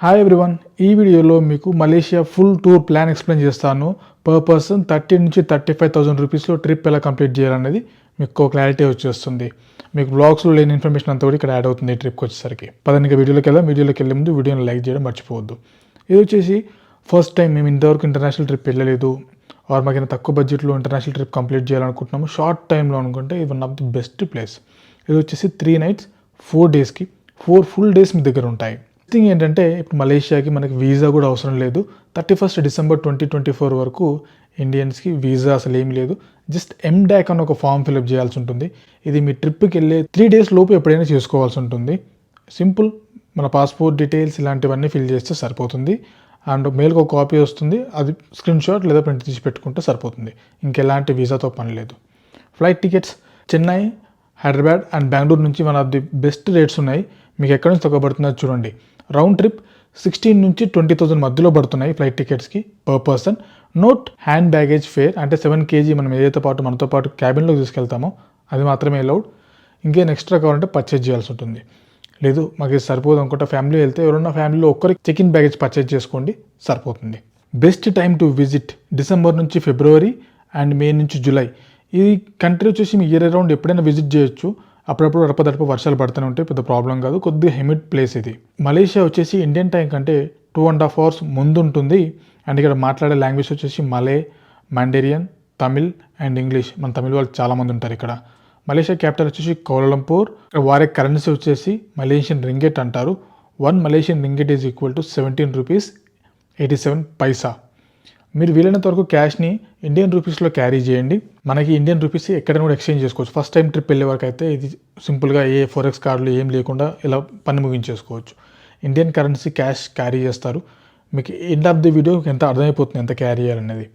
Hi everyone, ఈ వీడియోలో మీకు Malaysia full tour plan explain చేస్తాను. పర్ పర్సన్ 30 నుంచి 35,000 రూపీస్లో ట్రిప్ ఎలా కంప్లీట్ చేయాలనేది మీకు క్లారిటీ వచ్చేస్తుంది. మీకు బ్లాగ్స్లో లేని ఇన్ఫర్మేషన్ అంతా కూడా ఇక్కడ యాడ్ అవుతుంది ఈ ట్రిప్కి వచ్చేసరికి. పదంగా వీడియోలోకి వెళ్ళే ముందు వీడియోని లైక్ చేయడం మర్చిపోవద్దు. ఇది వచ్చేసి ఫస్ట్ టైం మేము ఇంతవరకు ఇంటర్నేషనల్ ట్రిప్ వెళ్ళలేదు, ఆర్ మాకైనా తక్కువ బడ్జెట్లో ఇంటర్నేషనల్ ట్రిప్ కంప్లీట్ చేయాలనుకుంటున్నాము. షార్ట్ టైంలో అనుకుంటే ఇది one of the best place. ఇది వచ్చేసి 3 nights 4 daysకి 4 full days మీ దగ్గర ఉంటాయి. థింగ్ ఏంటంటే ఇప్పుడు మలేషియాకి మనకి వీసా కూడా అవసరం లేదు. 31st December 2024 వరకు ఇండియన్స్కి వీసా అసలు ఏం లేదు. జస్ట్ MDAC అని ఒక ఫామ్ ఫిల్అప్ చేయాల్సి ఉంటుంది. ఇది మీ ట్రిప్కి వెళ్ళే 3 days లోపు ఎప్పుడైనా చేసుకోవాల్సి ఉంటుంది. సింపుల్, మన పాస్పోర్ట్ డీటెయిల్స్ ఇలాంటివన్నీ ఫిల్ చేస్తే సరిపోతుంది. అండ్ మెయిల్కి ఒక కాపీ వస్తుంది, అది స్క్రీన్ షాట్ లేదా ప్రింట్ తీసి పెట్టుకుంటే సరిపోతుంది. ఇంకెలాంటి వీసాతో పని లేదు. Flight tickets Chennai, Hyderabad and Bengaluru నుంచి one of the best rates ఉన్నాయి. మీకు ఎక్కడి నుంచి తక్కువ పడుతుందో చూడండి. రౌండ్ ట్రిప్ 16 నుంచి 20,000 మధ్యలో పడుతున్నాయి ఫ్లైట్ టికెట్స్కి per person. Note hand baggage fare, అంటే 7 kg మనం ఏదైతే మనతో పాటు క్యాబిన్లోకి తీసుకెళ్తామో అది మాత్రమే అలౌడ్. ఇంకేం ఎక్స్ట్రా కావాలంటే పర్చేజ్ చేయాల్సి ఉంటుంది. లేదు మాకు ఇది సరిపోదు అనుకుంటే ఫ్యామిలీ వెళ్తే ఎవరన్నా ఫ్యామిలీలో ఒక్కరికి చెక్ ఇన్ బ్యాగేజ్ పర్చేజ్ చేసుకోండి, సరిపోతుంది. Best time to visit December నుంచి ఫిబ్రవరి అండ్ మే నుంచి జూలై. ఈ కంట్రీ వచ్చేసి మీ ఇయర్ అరౌండ్ ఎప్పుడైనా విజిట్ చేయొచ్చు. అప్పుడప్పుడు అడపదడప వర్షాలు పడుతూనే ఉంటాయి, పెద్ద ప్రాబ్లం కాదు. కొద్దిగా హ్యూమిడ్ ప్లేస్ ఇది. మలేషియా వచ్చేసి ఇండియన్ టైం కంటే 2.5 hours ముందు ఉంటుంది. అండ్ ఇక్కడ మాట్లాడే లాంగ్వేజ్ వచ్చేసి మలే, మండేరియన్, తమిళ్ అండ్ ఇంగ్లీష్. మన తమిళ వాళ్ళు చాలామంది ఉంటారు ఇక్కడ. మలేషియా క్యాపిటల్ వచ్చేసి కౌలాలంపూర్. వారే కరెన్సీ వచ్చేసి మలేషియన్ రింగెట్ అంటారు. 1 Malaysian ringgit is equal to 17 rupees 87 paisa. మీరు వీలైనంత వరకు క్యాష్ని ఇండియన్ రూపీస్లో క్యారీ చేయండి. మనకి ఇండియన్ రూపీస్ ఎక్కడైనా కూడా ఎక్స్చేంజ్ చేసుకోవచ్చు. ఫస్ట్ టైం ట్రిప్ వెళ్ళే వరకు అయితే ఇది సింపుల్గా ఏ ఫోరెక్స్ కార్డులు ఏం లేకుండా ఇలా పని ముగించేసుకోవచ్చు. ఇండియన్ కరెన్సీ క్యాష్ క్యారీ చేస్తారు. మీకు ఎండ్ ఆఫ్ ది వీడియో ఎంత అర్థమైపోతుంది ఎంత క్యారీ చేయాలనేది.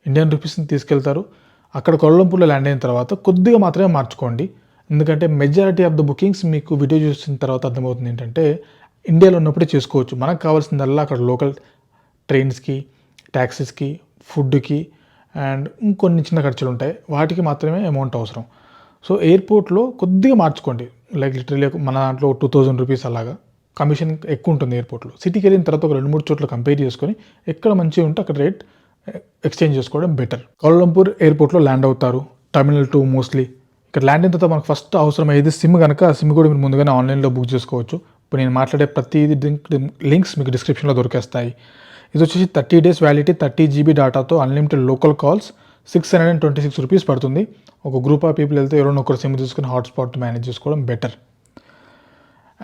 ఇండియన్ రూపీస్ని తీసుకెళ్తారు. అక్కడ కౌలాలంపూర్లో ల్యాండ్ అయిన తర్వాత కొద్దిగా మాత్రమే మార్చుకోండి. ఎందుకంటే మెజారిటీ ఆఫ్ ద బుకింగ్స్ మీకు వీడియో చూసిన తర్వాత అర్థమవుతుంది ఏంటంటే ఇండియాలో ఉన్నప్పుడే చేసుకోవచ్చు. మనకు కావాల్సిందల్లా అక్కడ లోకల్ ట్రైన్స్కి, ట్యాక్సీస్కి, ఫుడ్కి అండ్ ఇంకొన్ని చిన్న ఖర్చులు ఉంటాయి, వాటికి మాత్రమే అమౌంట్ అవసరం. సో ఎయిర్పోర్ట్లో కొద్దిగా మార్చుకోండి. లైక్ లిటరలీ మన దాంట్లో 2,000 rupees అలాగా కమిషన్ ఎక్కువ ఉంటుంది ఎయిర్పోర్ట్లో. సిటీకి వెళ్ళిన తర్వాత ఒక 2-3 చోట్ల కంపేర్ చేసుకొని ఎక్కడ మంచిగా ఉంటే అక్కడ రేట్ ఎక్స్చేంజ్ చేసుకోవడం బెటర్. కౌలాలంపూర్ ఎయిర్పోర్ట్లో ల్యాండ్ అవుతారు. Terminal 2 mostly. ఇక్కడ ల్యాండ్ అయిన తర్వాత మనకు ఫస్ట్ అవసరం అయ్యేది సిమ్ కనుక సిమ్ కూడా మీరు ముందుగానే ఆన్లైన్లో బుక్ చేసుకోవచ్చు. ఇప్పుడు నేను మాట్లాడే ప్రతిదీ లింక్స్ మీకు డిస్క్రిప్షన్లో దొరికేస్తాయి. ఇది వచ్చేసి 30 days వ్యాలిడిటీ, 30 GB డేటాతో అన్లిమిటెడ్ లోకల్ కాల్స్, 626 rupees పడుతుంది. ఒక గ్రూప్ ఆఫ్ పీపుల్ వెళ్తే ఎవరైనా ఒకరు సిమ్ తీసుకుని హాట్స్పాట్ మేనేజ్ చేసుకోవడం బెటర్.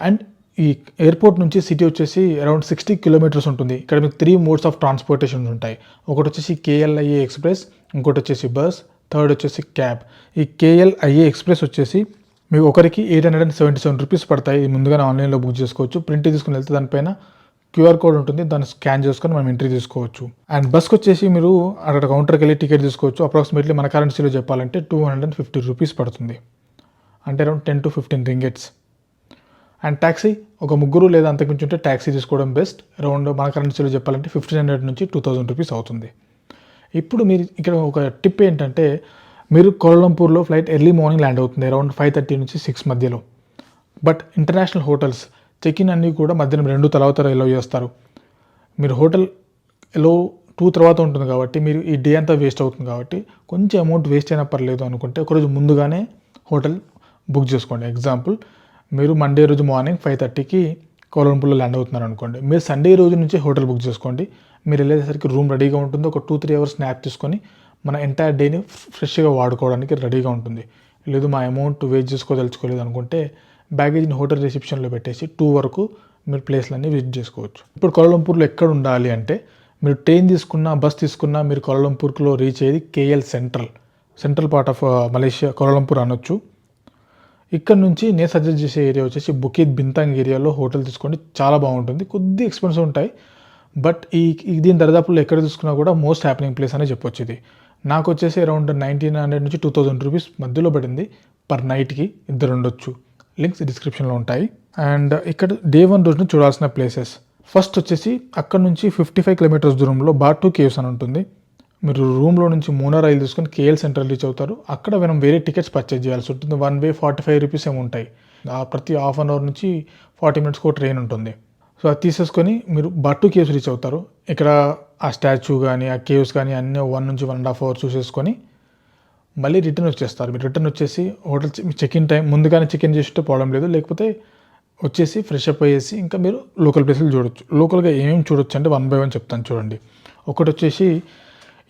అండ్ ఈ ఎయిర్పోర్ట్ నుంచి సిటీ వచ్చేసి అరౌండ్ 60 kilometers ఉంటుంది. ఇక్కడ మీకు 3 modes ఆఫ్ ట్రాన్స్పోర్టేషన్ ఉంటాయి. ఒకటి వచ్చేసి KLIA ఎక్స్ప్రెస్, ఇంకోటి వచ్చేసి బస్, థర్డ్ వచ్చేసి క్యాబ్. ఈ KLIA ఎక్స్ప్రెస్ వచ్చేసి మీకు ఒకరికి 877 rupees పడతాయి. ముందుగానే ఆన్లైన్లో బుక్ చేసుకోవచ్చు. ప్రింట్ తీసుకుని వెళ్తే దానిపైన QR కోడ్ ఉంటుంది, దాన్ని స్కాన్ చేసుకొని మనం ఎంట్రీ తీసుకోవచ్చు. అండ్ బస్కి వచ్చేసి మీరు అక్కడ కౌంటర్కి వెళ్ళి టికెట్ తీసుకోవచ్చు. అప్రాక్సిమేట్లీ మన కరెన్సీలో చెప్పాలంటే 250 rupees పడుతుంది, అంటే around 10 to 15 ringgits. And taxi ఒక ముగ్గురు లేదా అంతకుమించి ఉంటే ట్యాక్సీ తీసుకోవడం బెస్ట్. అరౌండ్ మన కరెన్సీలో చెప్పాలంటే 1,500 నుంచి 2,000 rupees అవుతుంది. ఇప్పుడు మీరు ఇక్కడ ఒక టిప్ ఏంటంటే మీరు కౌలాలంపూర్లో ఫ్లైట్ ఎర్లీ మార్నింగ్ ల్యాండ్ అవుతుంది, అరౌండ్ 5:30 నుంచి 6 మధ్యలో. But international hotels check in అన్నీ కూడా మధ్యాహ్నం 2 తర్వాత ఎలో చేస్తారు. మీరు హోటల్ ఎలో 2 తర్వాత ఉంటుంది కాబట్టి మీరు ఈ డే అంతా వేస్ట్ అవుతుంది కాబట్టి కొంచెం అమౌంట్ వేస్ట్ అయినా పర్లేదు అనుకుంటే ఒకరోజు ముందుగానే హోటల్ బుక్ చేసుకోండి. ఎగ్జాంపుల్, మీరు మండే రోజు మార్నింగ్ 5:30కి కౌలాలంపూర్లో ల్యాండ్ అవుతున్నారు అనుకోండి. మీరు సండే రోజు నుంచి హోటల్ బుక్ చేసుకోండి. మీరు వెళ్ళేసరికి రూమ్ రెడీగా ఉంటుంది. ఒక 2-3 hours స్నాప్ తీసుకొని మన ఎంటైర్ డేని ఫ్రెష్గా వాడుకోవడానికి రెడీగా ఉంటుంది. లేదు మా అమౌంట్ వేస్ట్ చేసుకోదలుచుకోలేదు అనుకుంటే బ్యాగేజ్ని హోటల్ రిసెప్షన్లో పెట్టేసి 2 వరకు మీరు ప్లేస్లన్నీ విజిట్ చేసుకోవచ్చు. ఇప్పుడు కౌలాలంపూర్లో ఎక్కడ ఉండాలి అంటే మీరు ట్రైన్ తీసుకున్నా బస్ తీసుకున్నా మీరు కౌలాలంపూర్లో రీచ్ అయ్యేది KL central part of Malaysia Kuala Lumpur అనొచ్చు. ఇక్కడ నుంచి నేను సజెస్ట్ చేసే ఏరియా వచ్చేసి బుకిత్ బింతాంగ్ ఏరియాలో హోటల్ తీసుకోండి, చాలా బాగుంటుంది. కొద్ది ఎక్స్పెన్సివ్ ఉంటాయి, బట్ దీని దరిదాపుల్లో ఎక్కడ తీసుకున్నా కూడా మోస్ట్ హ్యాపెనింగ్ ప్లేస్ అనే చెప్పొచ్చు. ఇది నాకు వచ్చేసి అరౌండ్ 1,900 నుంచి 2,000 rupees మధ్యలో పడింది పర్ నైట్కి. ఇద్దరు ఉండొచ్చు. లింక్స్ డిస్క్రిప్షన్లో ఉంటాయి. అండ్ ఇక్కడ డే 1 రోజున చూడాల్సిన ప్లేసెస్ ఫస్ట్ వచ్చేసి అక్కడ నుంచి 55 kilometers దూరంలో బాటు కేవ్స్ అని ఉంటుంది. మీరు రూమ్లో నుంచి మూనా రైలు తీసుకొని KL సెంట్రల్ రీచ్ అవుతారు. అక్కడ మనం వేరే టికెట్స్ పర్చేజ్ చేయాల్సి ఉంటుంది. 1 way 45 rupees ఏమి ఉంటాయి. ప్రతి హాఫ్ అన్ అవర్ నుంచి 40 minutes ట్రైన్ ఉంటుంది. సో అది తీసేసుకొని మీరు బట్టు కేవ్స్ రీచ్ అవుతారు. ఇక్కడ ఆ స్టాచ్యూ కానీ ఆ కేవ్స్ కానీ అన్నీ 1 నుంచి 1.5 అవర్ చూసేసుకొని మళ్ళీ రిటర్న్ వచ్చేస్తారు. మీరు రిటర్న్ వచ్చేసి హోటల్ చెక్-ఇన్ టైం ముందుగానే చెక్-ఇన్ చేస్తుంటే ప్రాబ్లం లేదు. లేకపోతే వచ్చేసి ఫ్రెష్ అప్ అయ్యేసి ఇంకా మీరు లోకల్ ప్లేసులు చూడొచ్చు. లోకల్గా ఏమేమి చూడొచ్చు అంటే 1 బై 1 చెప్తాను చూడండి. ఒకటి వచ్చేసి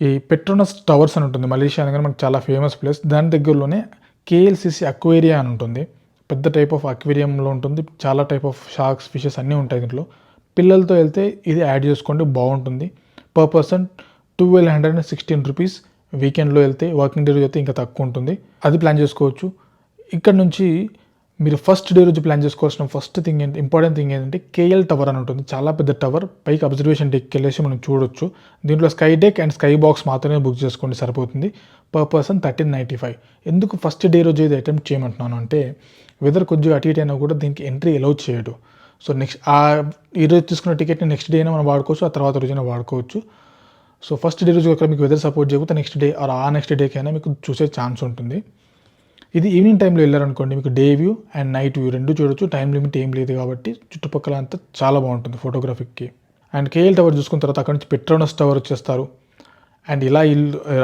ఈ పెట్రోనస్ టవర్స్ అని ఉంటుంది. మలేషియా అనగానే మనకు చాలా ఫేమస్ ప్లేస్. దాని దగ్గరలోనే కేఎల్సిసి అక్వేరియా అని ఉంటుంది. పెద్ద టైప్ ఆఫ్ అక్వేరియంలో ఉంటుంది. చాలా టైప్ ఆఫ్ షార్క్స్, ఫిషెస్ అన్నీ ఉంటాయి దీంట్లో. పిల్లలతో వెళ్తే ఇది యాడ్ చేసుకోండి, బాగుంటుంది. Per person 1216 rupees. వీకెండ్లో వెళ్తే, వర్కింగ్ డే రోజు అయితే ఇంకా తక్కువ ఉంటుంది. అది ప్లాన్ చేసుకోవచ్చు. ఇక్కడ నుంచి మీరు ఫస్ట్ డే రోజు ప్లాన్ చేసుకోవాల్సిన ఫస్ట్ థింగ్ ఏంటి, ఇంపార్టెంట్ థింగ్ ఏంటంటే కేఎల్ టవర్ అని ఉంటుంది. చాలా పెద్ద టవర్, పైకి అబ్జర్వేషన్ డెక్కి వెళ్ళేసి మనం చూడొచ్చు. దీంట్లో sky deck and sky box మాత్రమే బుక్ చేసుకోండి, సరిపోతుంది. Per person 1395. ఎందుకు ఫస్ట్ డే రోజు ఇది అటెంప్ట్ చేయమంటున్నాను అంటే వెదర్ కొద్దిగా అటు ఇటు అయినా కూడా దీనికి ఎంట్రీ అలౌ చేయడు. సో నెక్స్ట్ ఈరోజు తీసుకున్న టికెట్ని నెక్స్ట్ డే అయినా మనం వాడుకోవచ్చు, ఆ తర్వాత రోజైనా వాడుకోవచ్చు. సో ఫస్ట్ డే రోజు ఒకవేళ మీకు వెదర్ సపోర్ట్ చేయకపోతే నెక్స్ట్ డే ఆర్ ఆ నెక్స్ట్ డేకి అయినా మీకు చూసే ఛాన్స్ ఉంటుంది. ఇది ఈవినింగ్ టైంలో వెళ్ళారనుకోండి, మీకు day view and night view రెండు చూడొచ్చు. టైం లిమిట్ ఏం లేదు కాబట్టి చుట్టుపక్కల అంతా చాలా బాగుంటుంది ఫోటోగ్రఫీకి. అండ్ కేఎల్ టవర్ చూసుకున్న తర్వాత అక్కడ నుంచి పెట్రోనస్ టవర్ వచ్చేస్తారు. అండ్ ఇలా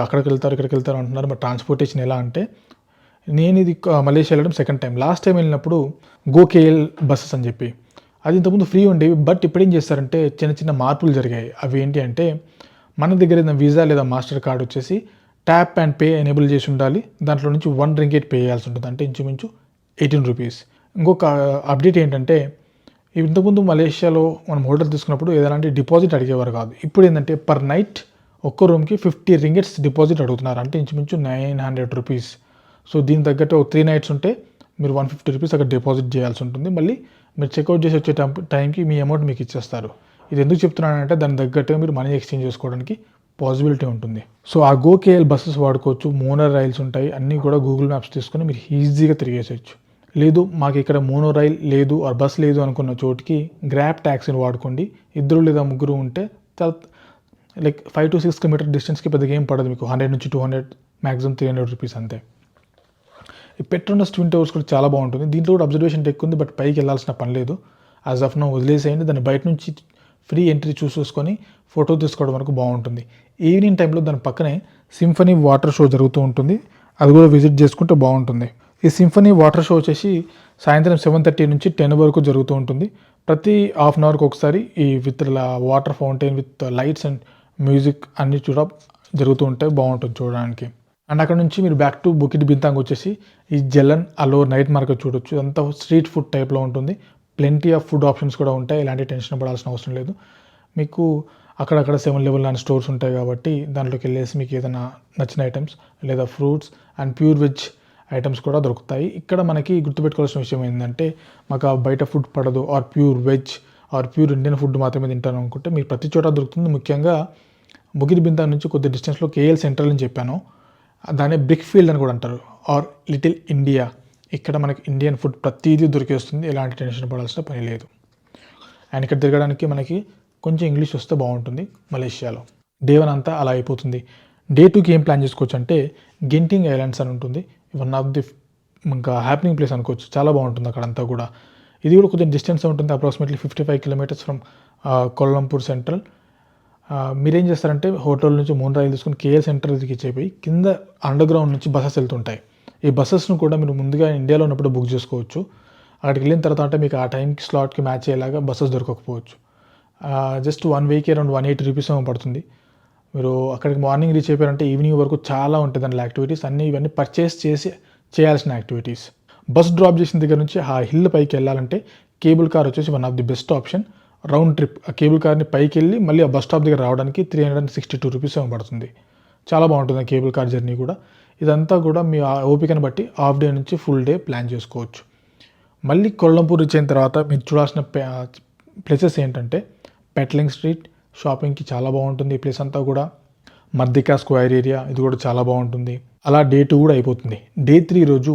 అక్కడికి వెళ్తారు ఇక్కడికి వెళ్తారు అంటున్నారు. మరి ట్రాన్స్పోర్టేషన్ ఎలా అంటే, నేను ఇది మలేషియా వెళ్ళడం సెకండ్ టైం. లాస్ట్ టైం వెళ్ళినప్పుడు గో కేఎల్ బస్సెస్ అని చెప్పి అది ఇంతకుముందు ఫ్రీ ఉండేవి. బట్ ఇప్పుడు ఏం చేస్తారంటే చిన్న చిన్న మార్పులు జరిగాయి. అవి ఏంటి అంటే, మన దగ్గర ఏదైనా వీసా లేదా మాస్టర్ కార్డ్ వచ్చేసి ట్యాప్ అండ్ పే ఎనేబుల్ చేసి ఉండాలి. దాంట్లో నుంచి 1 రింగిట్ పే చేయాల్సి ఉంటుంది, అంటే ఇంచుమించు 18 రూపీస్. ఇంకొక అప్డేట్ ఏంటంటే, ఇంతకుముందు మలేషియాలో మనం హోటల్ తీసుకున్నప్పుడు ఏదైనా డిపాజిట్ అడిగేవారు కాదు. ఇప్పుడు ఏంటంటే పర్ నైట్ ఒక్క రూమ్కి 50 రింగిట్స్ డిపాజిట్ అడుగుతున్నారు, అంటే ఇంచుమించు 900 రూపీస్. సో దీని తగ్గట్టు 3 నైట్స్ ఉంటే మీరు 150 రూపీస్ అక్కడ డిపాజిట్ చేయాల్సి ఉంటుంది. మళ్ళీ మీరు చెక్అవుట్ చేసి వచ్చే టైంకి మీ అమౌంట్ మీకు ఇచ్చేస్తారు. ఇది ఎందుకు చెప్తున్నానంటే దాని తగ్గట్టుగా మీరు మనీ ఎక్స్చేంజ్ చేసుకోవడానికి పాసిబిలిటీ ఉంటుంది. సో ఆ గో కేఎల్ బస్సెస్ వాడుకోవచ్చు. మోనో రైల్స్ ఉంటాయి, అన్నీ కూడా గూగుల్ మ్యాప్స్ తీసుకొని మీరు ఈజీగా తిరిగేసేయచ్చు. లేదు మాకు ఇక్కడ మోనో రైల్ లేదు ఆర్ బస్ లేదు అనుకున్న చోటికి గ్రాబ్ ట్యాక్సీని వాడుకోండి. 2 లేదా 3 ఉంటే లైక్ 5 to 6 కిలోమీటర్ డిస్టెన్స్కి పెద్దగా ఏం పడదు మీకు. 100 నుంచి 200, మ్యాక్సిమం 300 రూపీస్ అంతే. ఈ పెట్రోనస్ ట్విన్ టవర్స్ కూడా చాలా బాగుంటుంది. దీంట్లో కూడా అబ్జర్వేషన్ డెక్ ఉంది, బట్ పైకి వెళ్ళాల్సిన పని లేదు. యాజ్ ఆఫ్ నో వదిలేసేయండి. దాన్ని బయట నుంచి ఫ్రీ ఎంట్రీ చూసేసుకొని ఫోటో తీసుకోవడం వరకు బాగుంటుంది. ఈవినింగ్ టైంలో దాని పక్కనే సింఫనీ వాటర్ షో జరుగుతూ ఉంటుంది, అది కూడా విజిట్ చేసుకుంటే బాగుంటుంది. ఈ సింఫనీ వాటర్ షో వచ్చేసి సాయంత్రం 7:30 నుంచి 10 వరకు జరుగుతూ ఉంటుంది. ప్రతి హాఫ్ అన్ అవర్కి ఒకసారి ఈ with water fountain with lights and music అన్నీ కూడా జరుగుతూ ఉంటాయి, బాగుంటుంది చూడడానికి. అండ్ అక్కడ నుంచి మీరు బ్యాక్ టు బుకిట్ బింతాంగ్ వచ్చేసి ఈ జలన్ అలో నైట్ మార్కెట్ చూడొచ్చు. అంతా స్ట్రీట్ ఫుడ్ టైప్లో ఉంటుంది. ప్లెంటీ ఆఫ్ ఫుడ్ ఆప్షన్స్ కూడా ఉంటాయి, ఎలాంటి టెన్షన్ పడాల్సిన అవసరం లేదు. మీకు అక్కడక్కడ 7-Eleven లాంటి స్టోర్స్ ఉంటాయి కాబట్టి దాంట్లోకి వెళ్ళేసి మీకు ఏదైనా నచ్చిన ఐటమ్స్ లేదా fruits and pure veg items కూడా దొరుకుతాయి. ఇక్కడ మనకి గుర్తుపెట్టుకోవాల్సిన విషయం ఏంటంటే, మాకు బయట ఫుడ్ పడదు or pure veg or pure Indian food మాత్రమే తింటాను అనుకుంటే మీరు ప్రతి చోట దొరుకుతుంది. ముఖ్యంగా బుకిట్ బింతాంగ్ నుంచి కొద్ది డిస్టెన్స్లో కేఎల్ సెంట్రల్ అని చెప్పాను, దాన్ని బ్రిక్ ఫీల్డ్ అని కూడా అంటారు ఆర్ లిటిల్ ఇండియా. ఇక్కడ మనకి ఇండియన్ ఫుడ్ ప్రతిదీ దొరికేస్తుంది, ఎలాంటి టెన్షన్ పడాల్సిన పని లేదు. అండ్ ఇక్కడ తిరగడానికి మనకి కొంచెం ఇంగ్లీష్ వస్తే బాగుంటుంది మలేషియాలో. డే 1 అంతా అలా అయిపోతుంది. డే 2కి ఏం ప్లాన్ చేసుకోవచ్చు అంటే గెంటింగ్ ఐలాండ్స్ అని ఉంటుంది. వన్ ఆఫ్ ది ఇంకా హ్యాపెనింగ్ ప్లేస్ అనుకోవచ్చు, చాలా బాగుంటుంది అక్కడంతా కూడా. ఇది కూడా కొంచెం డిస్టెన్స్ ఉంటుంది, అప్రాక్సిమేట్లీ 55 కిలోమీటర్స్ ఫ్రమ్ కోలంపూర్ సెంట్రల్. మీరేం చేస్తారంటే హోటల్ నుంచి మోనో రైలు తీసుకుని కేఎల్ సెంట్రల్ దిగిపోయి కింద అండర్ గ్రౌండ్ నుంచి బస్సెస్ వెళ్తుంటాయి. ఈ బస్సెస్ను కూడా మీరు ముందుగా ఇండియాలో ఉన్నప్పుడు బుక్ చేసుకోవచ్చు. అక్కడికి వెళ్ళిన తర్వాత అంటే మీకు ఆ టైంకి స్లాట్కి మ్యాచ్ అయ్యేలాగా బస్సెస్ దొరకకపోవచ్చు. జస్ట్ 1 వేకి అరౌండ్ 180 రూపీస్ ఏమో పడుతుంది. మీరు అక్కడికి మార్నింగ్ రీచ్ అయిపోయారంటే ఈవినింగ్ వరకు చాలా ఉంటుంది దాంట్లో యాక్టివిటీస్ అన్నీ. ఇవన్నీ పర్చేస్ చేసి చేయాల్సిన యాక్టివిటీస్. బస్ డ్రాప్ చేసిన దగ్గర నుంచి ఆ హిల్ పైకి వెళ్ళాలంటే కేబుల్ కార్ వచ్చేసి one of the best option. Round trip ఆ కేబుల్ కార్ని పైకి వెళ్ళి మళ్ళీ ఆ బస్ స్టాప్ దగ్గర రావడానికి 362 రూపీస్ ఏమో పడుతుంది. చాలా బాగుంటుంది ఆ కేబుల్ కార్ జర్నీ కూడా. ఇదంతా కూడా మీ ఓపికను బట్టి హాఫ్ డే నుంచి ఫుల్ డే ప్లాన్ చేసుకోవచ్చు. మళ్ళీ కొల్లంపూర్ రీచ్ అయిన తర్వాత మీరు చూడాల్సిన ప్లేసెస్ ఏంటంటే పెట్లింగ్ స్ట్రీట్, షాపింగ్కి చాలా బాగుంటుంది ఈ ప్లేస్ అంతా కూడా. మర్దికా స్క్వేర్ ఏరియా, ఇది కూడా చాలా బాగుంటుంది. అలా డే 2 కూడా అయిపోతుంది. డే 3 రోజు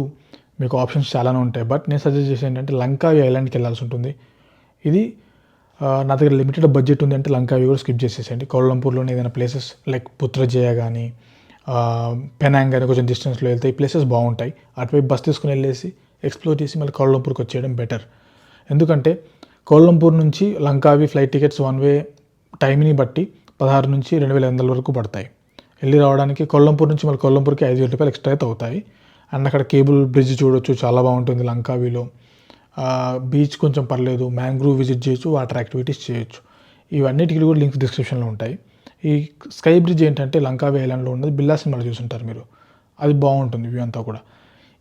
మీకు ఆప్షన్స్ చాలానే ఉంటాయి, బట్ నేను సజెస్ట్ చేసేది ఏంటంటే లంకావి ఐలాండ్కి వెళ్ళాల్సి ఉంటుంది. ఇది నా దగ్గర లిమిటెడ్ బడ్జెట్ ఉంది అంటే లంకావి కూడా స్కిప్ చేసేసేయండి. కోలంపూర్లోనే ఏదైనా ప్లేసెస్ లైక్ పుత్రజయ కానీ పెనాంగ్ కానీ కొంచెం డిస్టెన్స్లో వెళ్తే ఈ ప్లేసెస్ బాగుంటాయి. అటువైపు బస్ తీసుకుని వెళ్ళేసి ఎక్స్ప్లోర్ చేసి మళ్ళీ కోలంపూర్కి వచ్చేయడం బెటర్. ఎందుకంటే కౌలంపూర్ నుంచి లంకావి ఫ్లైట్ టికెట్స్ వన్ వే టైంని బట్టి 16 నుంచి 2,500 వరకు పడతాయి. వెళ్ళి రావడానికి కొల్లంపూర్ నుంచి మళ్ళీ కొల్లంపూర్కి 5,000 రూపాయలు ఎక్స్ట్రా అయితే అవుతాయి. అండ్ అక్కడ కేబుల్ బ్రిడ్జ్ చూడొచ్చు, చాలా బాగుంటుంది లంకావిలో. బీచ్ కొంచెం పర్లేదు, మ్యాంగ్రూవ్ విజిట్ చేయొచ్చు, వాటర్ యాక్టివిటీస్ చేయొచ్చు. ఇవన్నిటికీ కూడా లింక్స్ డిస్క్రిప్షన్లో ఉంటాయి. ఈ స్కై బ్రిడ్జ్ ఏంటంటే లంకావి ఐలాండ్లో ఉన్నది, బిర్లా సినిమాలో చూసుంటారు మీరు. అది బాగుంటుంది వ్యూ అంతా కూడా.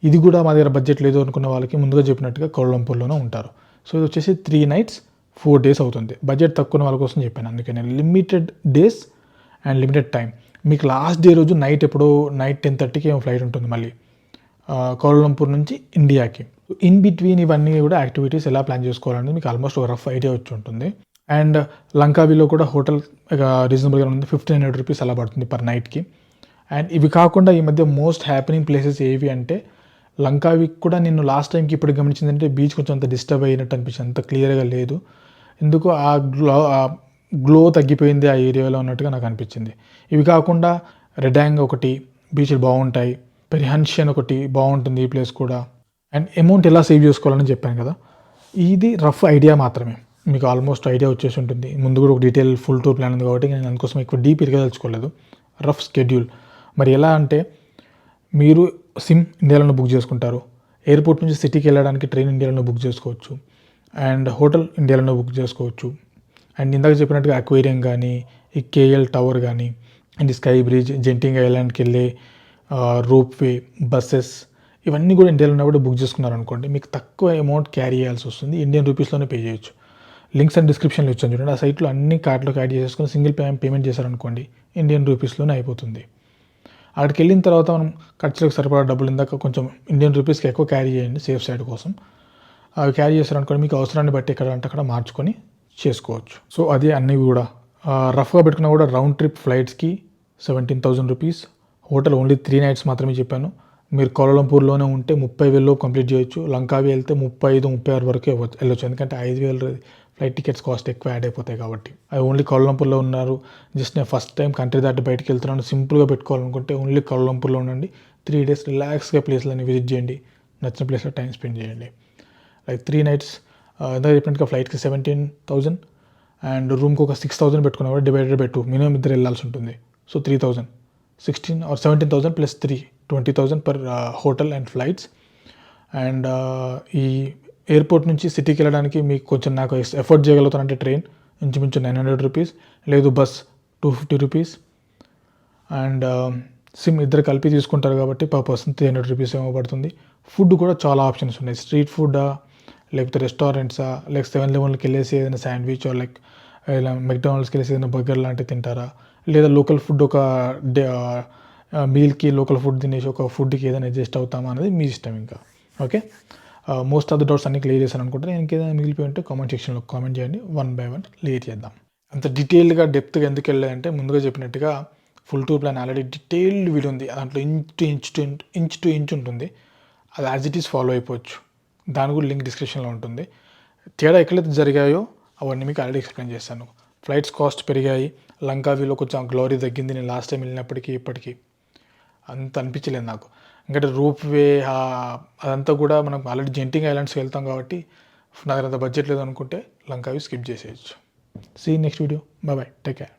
ఇది కూడా మా దగ్గర బడ్జెట్ లేదు అనుకున్న వాళ్ళకి ముందుగా చెప్పినట్టుగా కౌలంపూర్లోనే ఉంటారు. సో ఇది వచ్చేసి 3 nights 4 days అవుతుంది. బడ్జెట్ తక్కువ వాళ్ళ కోసం చెప్పాను, అందుకే నేను limited days and limited time. మీకు లాస్ట్ డే రోజు నైట్ 10:30కి ఏమో ఫ్లైట్ ఉంటుంది మళ్ళీ కౌలంపూర్ నుంచి ఇండియాకి. ఇన్ బిట్వీన్ ఇవన్నీ కూడా యాక్టివిటీస్ ఎలా ప్లాన్ చేసుకోవాలనేది మీకు ఆల్మోస్ట్ ఒక రఫ్ ఐడియా వచ్చి ఉంటుంది. అండ్ లంకావిలో కూడా హోటల్ రీజనబుల్గా ఉంది, 1,500 రూపీస్ అలా పడుతుంది పర్ నైట్కి. అండ్ ఇవి కాకుండా ఈ మధ్య మోస్ట్ హ్యాపెనింగ్ ప్లేసెస్ ఏవి అంటే, లంకావికి కూడా నేను లాస్ట్ టైంకి ఇప్పుడు గమనించిందంటే బీచ్ కొంచెం అంత డిస్టర్బ్ అయినట్టు అనిపించింది, అంత క్లియర్గా లేదు. ఎందుకు ఆ గ్లో తగ్గిపోయింది ఆ ఏరియాలో ఉన్నట్టుగా నాకు అనిపించింది. ఇవి కాకుండా రెడాంగ్ ఒకటి బీచ్లు బాగుంటాయి, పెరిహన్షియన్ ఒకటి బాగుంటుంది ఈ ప్లేస్ కూడా. అండ్ అమౌంట్ ఎలా సేవ్ చేసుకోవాలని చెప్పాను కదా, ఇది రఫ్ ఐడియా మాత్రమే, మీకు ఆల్మోస్ట్ ఐడియా వచ్చేసి ఉంటుంది. ముందు కూడా ఒక డీటెయిల్ ఫుల్ టూర్ ప్లాన్ ఉంది కాబట్టి నేను అందుకోసం ఎక్కువ డీప్ ఇరగదలుచుకోలేదు. రఫ్ స్కెడ్యూల్ మరి ఎలా అంటే, మీరు సిమ్ ఇండియాలోనే బుక్ చేసుకుంటారు, ఎయిర్పోర్ట్ నుంచి సిటీకి వెళ్ళడానికి ట్రైన్ ఇండియాలోనే బుక్ చేసుకోవచ్చు, అండ్ హోటల్ ఇండియాలోనే బుక్ చేసుకోవచ్చు. అండ్ ఇందాక చెప్పినట్టుగా అక్వేరియం కానీ, ఈ కేఎల్ టవర్ కానీ, అండ్ స్కై బ్రిడ్జ్, జెంటింగ్ ఐలాండ్కి వెళ్ళే రోప్ వే, బస్సెస్, ఇవన్నీ కూడా ఇండియాలో కూడా బుక్ చేసుకున్నారనుకోండి, మీకు తక్కువ అమౌంట్ క్యారీ చేయాల్సి వస్తుంది, ఇండియన్ రూపీస్లోనే పే చేయొచ్చు. లింక్స్ అండ్ డిస్క్రిప్షన్లో ఇచ్చాను చూడండి, ఆ సైట్లో అన్ని కార్ట్లోకి యాడ్ చేసుకొని సింగిల్ పేమెంట్ చేశారనుకోండి, ఇండియన్ రూపీస్లోనే అయిపోతుంది. అక్కడికి వెళ్ళిన తర్వాత మనం ఖర్చులకు సరిపడా డబ్బులు ఇందాక కొంచెం ఇండియన్ రూపీస్కి ఎక్కువ క్యారీ చేయండి సేఫ్ సైడ్ కోసం. అవి క్యారీ చేశారనుకోండి, మీకు అవసరాన్ని బట్టి ఎక్కడ అంటే అక్కడ మార్చుకొని చేసుకోవచ్చు. సో అది అన్నీ కూడా రఫ్గా పెట్టుకున్నా కూడా రౌండ్ ట్రిప్ ఫ్లైట్స్కి 17,000 రూపీస్. హోటల్ ఓన్లీ 3 nights మాత్రమే చెప్పాను. మీరు కౌలంపూర్లోనే ఉంటే 30,000 కంప్లీట్ చేయొచ్చు. లంకావి వెళ్తే 35-36 వరకు వెళ్ళొచ్చు, ఎందుకంటే 5,000 ఫ్లైట్ టికెట్స్ కాస్ట్ ఎక్కువ యాడ్ అయిపోతాయి కాబట్టి. అది ఓన్లీ కౌలంపూర్లో ఉన్నారు, జస్ట్ నేను ఫస్ట్ టైం కంట్రీ దాటి బయటకు వెళ్తున్నాను, సింపుల్గా పెట్టుకోవాలనుకుంటే ఓన్లీ కౌలంపూర్లో ఉండండి. 3 days రిలాక్స్గా ప్లేస్లని విజిట్ చేయండి, నచ్చిన ప్లేస్లో టైం స్పెండ్ చేయండి. లైక్ 3 nights ఇందాక చెప్పినట్టుగా ఫ్లైట్కి 17,000 అండ్ రూమ్కి ఒక 6,000 పెట్టుకున్నా కూడా డివైడెడ్ బై 2, మినిమం ఇద్దరు వెళ్ళాల్సి ఉంటుంది. So 3,000, 16 or 17,000 plus 3, 20,000 per hotel and flights. And ఈ ఎయిర్పోర్ట్ నుంచి సిటీకి వెళ్ళడానికి మీకు కొంచెం నాకు ఎఫర్ట్ చేయగలుగుతానంటే ట్రైన్ ఇంచుమించు 900 రూపీస్, లేదు బస్ 250 రూపీస్. అండ్ సిమ్ ఇద్దరు కలిపి తీసుకుంటారు కాబట్టి పర్ పర్సన్ 300 రూపీస్ ఏమో పడుతుంది. ఫుడ్ కూడా చాలా ఆప్షన్స్ ఉన్నాయి, స్ట్రీట్ ఫుడ్డా, లేకపోతే రెస్టారెంట్సా, లైక్ 7-Elevenకి వెళ్ళేసి ఏదైనా శాండ్విచ్ ఆర్ లైక్ ఇలా మెక్డానల్డ్స్కి వెళ్ళేసి ఏదైనా బర్గర్ లాంటివి తింటారా, లేదా లోకల్ ఫుడ్ ఒక మీల్కి లోకల్ ఫుడ్ తినేసి ఒక ఫుడ్కి ఏదైనా అడ్జస్ట్ అవుతామా అనేది మీ ఇష్టం ఇంకా. Okay, most of the doubts అన్ని క్లియర్ చేశాను అనుకుంటే. నేను ఇంకేదైనా మిగిలిపోయి ఉంటే కామెంట్ సెక్షన్లో కామెంట్ చేయండి, 1 by 1 క్లియర్ చేద్దాం. అంత డీటెయిల్గా డెప్త్గా ఎందుకు వెళ్ళాయంటే, ముందుగా చెప్పినట్టుగా full tour plan already detailed video ఉంది, దాంట్లో ఇంచ్ టు ఇంచ్ ఉంటుంది, అది యాజ్ ఇట్ ఈస్ ఫాలో అయిపోవచ్చు. దాని కూడా లింక్ డిస్క్రిప్షన్లో ఉంటుంది. తేడా ఎక్కడైతే జరిగాయో అవన్నీ మీకు ఆల్రెడీ ఎక్స్ప్లెయిన్ చేశాను. ఫ్లైట్స్ కాస్ట్ పెరిగాయి, లంకావిలో కొంచెం గ్లోరీ తగ్గింది, నేను లాస్ట్ టైం వెళ్ళినప్పటికీ ఇప్పటికీ అంత అనిపించలేదు నాకు. ఎందుకంటే రూప్ వే అదంతా కూడా మనం ఆల్రెడీ జెంటింగ్ ఐలాండ్స్కి వెళ్తాం కాబట్టి నా దగ్గర అంత బడ్జెట్ లేదు అనుకుంటే లంకావి స్కిప్ చేసేయచ్చు. See next video, bye, take care.